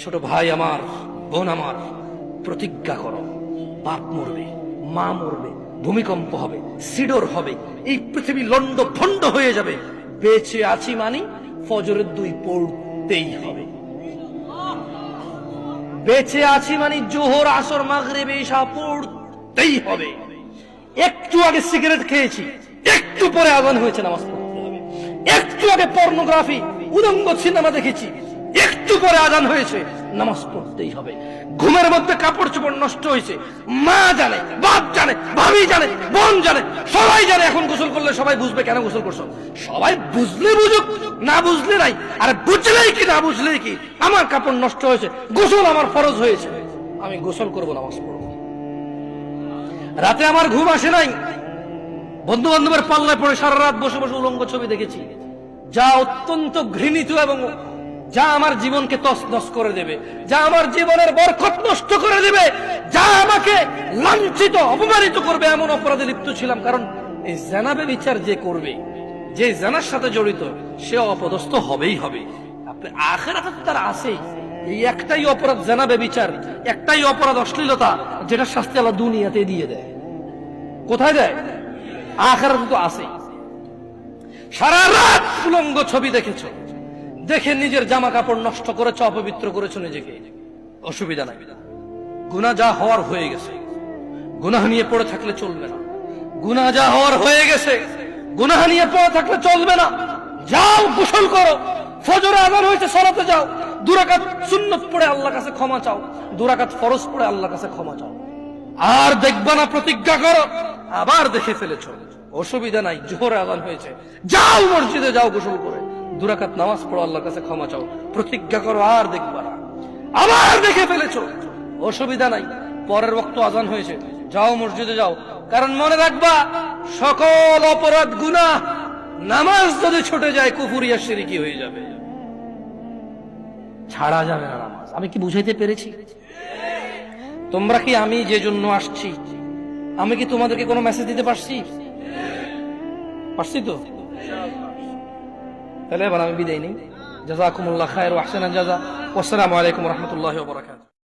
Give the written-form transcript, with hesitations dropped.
ছোট ভাই আমার, বোন আমার, প্রতিজ্ঞা করো, বাপ মরবে, মা মরবে, ভূমিকম্প হবে, সিডর হবে, এই পৃথিবী লন্ড ভন্ড হয়ে যাবে, বেঁচে আছি মানি ফজরের 2 পড়তেই হবে। বেঁচে আছি মানে জোহর, আসর, মাগরিব, ইশা পড়তেই হবে। একটু আগে সিগারেট খেয়েছি, একটু পরে আযান হয়েছে, নামাজ পড়তে হবে। একটু আগে পর্নোগ্রাফি, উলঙ্গ সিনেমা দেখেছি, একটু পরে আযান হয়েছে, নামাজ পড়তেই হবে। ঘুমের মধ্যে কাপড় চোপড় নষ্ট হয়েছে, মা জানে, বাপ জানে, ভাবি জানে, বোন জানে, সবাই জানে। এখন গোসল করলে সবাই বুঝবে কেন গোসল করছো। সবাই বুঝলে বুঝুক, না বুঝলে নাই। আর বুঝলেই কি না বুঝলেই কি, আমার কাপড় নষ্ট হয়েছে, গোসল আমার ফরজ হয়েছে, আমি গোসল করবো, নামাজ পড়বো। রাতে আমার ঘুম আসে নাই, বন্ধু বান্ধবের পাল্লায় পড়ে সারা রাত বসে বসে উলঙ্গ ছবি দেখেছি, যা অত্যন্ত ঘৃণিত এবং যা আমার জীবনকে তছনছ করে দেবে, যা আমার জীবনের বরকত নষ্ট করে দেবে, যা আমাকে লাঞ্ছিত অপমানিত করবে, এমন অপরাধে লিপ্ত ছিলাম। কারণ এই জানাবে বিচার যে করবে, যে জানার সাথে জড়িত, সে অপদস্থ হবেই হবে। আপনি আখিরাতে তার আছেই। এই একটাই অপরাধ জানাবে বিচার, একটাই অপরাধ অশ্লীলতা, যেটা শাস্তি আল্লাহ দুনিয়াতে দিয়ে দেয়। কোথায় দেয়? আখিরাতে তো আছেই। সারা রাত উলঙ্গ ছবি দেখেছ, দেখে নিজের জামা কাপড় নষ্ট করেছ, অপবিত্র করেছ নিজেকে, অসুবিধা নাই। গুনাহ যা হওয়ার হয়ে গেছে, গুনাহ নিয়ে পড়ে থাকলে চলবে না। গুনাহ যা হওয়ার হয়ে গেছে, গুনাহ নিয়ে পড়ে থাকলে চলবে না। যাও গোসল করো, ফজরে আযান হয়েছে, সালাতে যাও, 2 রাকাত সুন্নত পড়ে আল্লাহর কাছে ক্ষমা চাও, 2 রাকাত ফরজ পড়ে আল্লাহর কাছে ক্ষমা চাও। আর দেখবা না, প্রতিজ্ঞা করো। আবার দেখে ফেলেছো, অসুবিধা নাই, জোহরে আযান হয়েছে, যাও মসজিদে, যাও গোসল করে 2 রাকাত নামাজ পড়ো, আল্লাহর কাছে ক্ষমা চাও, প্রতিজ্ঞা করো, আর দেখবা না। আবার দেখে ফেলেছো, অসুবিধা নাই, পরের ওয়াক্ত আযান হয়েছে, যাও মসজিদে যাও। কারণ মনে রাখবা, সকল অপরাধ গুনাহ নামাজ যদি ছুটে যায়, কুফরিয়া শিরকি হয়ে যাবে, ছাড়া যাবে না নামাজ। আমি কি বুঝাইতে পেরেছি? তোমরা কি, আমি যে জন্য আসছি, আমি কি তোমাদেরকে কোনো মেসেজ দিতে পারছি? পারছি তো? তাহলে এবার আমি বিদায় নেই। জাযাকুমুল্লাহ খায়র ওয়া আহসানাল জাযা। ওয়াসসালামু আলাইকুম ওয়া রাহমাতুল্লাহি ওয়া বারাকাতুহু।